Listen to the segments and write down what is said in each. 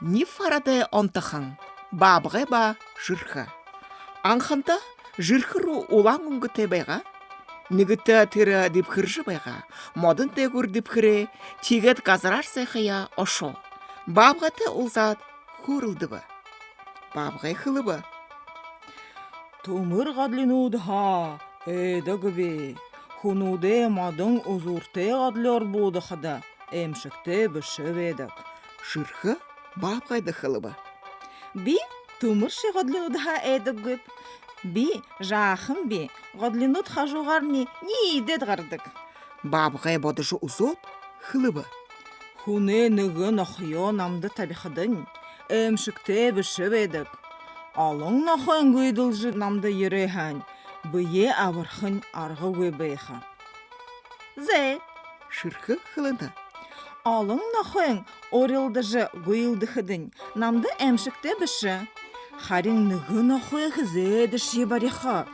Ни фарадай онтахың, бабығы ба жырхы. Аңхында жырхыру улаң ұңғы тебайға, Нігіті тірі дипхыржы байға, модын тегур дипхыре, тегет газарар сайхая ошо. Бабғаты улзад хурылды бы. Бабғай хылы бы. Тумыр гадлинуд ха, эдагби. Хунуде мадың узурте гадлер буды хада, эмшікте бішеведік. Жырхы бабғайды хылы бы. Би тумыр ши гадлинуд ха эдагбіп. Би жахым би гадлинуд ха жоғарни ни дед ғардық. Бабғай бодыжы узот хылы бы. Хуне ныгы нахыё намды табихадын, эмшікте бішеведік. Алың нахын гүйділжі намды ерейхан, бие авархын арғы гөбейха. Зе, Жырхы хылыны. алың нахын орылдыжы гүйілдіхідін, намды эмшікте біші. Харин ныгы нахы хізедіші бариха.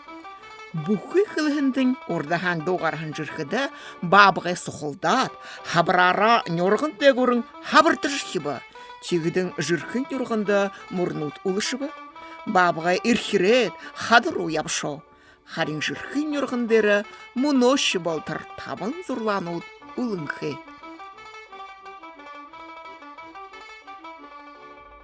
Бұхы хылыхындың ордахан доғархан жырхыды бабғай сұқылдат, хабырара нөрғын тегурын хабыртыжы бы. Тегідің жырхын нөрғынды мұрнут ұлышы бы. Бабғай ирхирет, хадыру япшо. Харин жырхын нөрғындері мұношы балтыр табын зұрлануд ұлыңхы.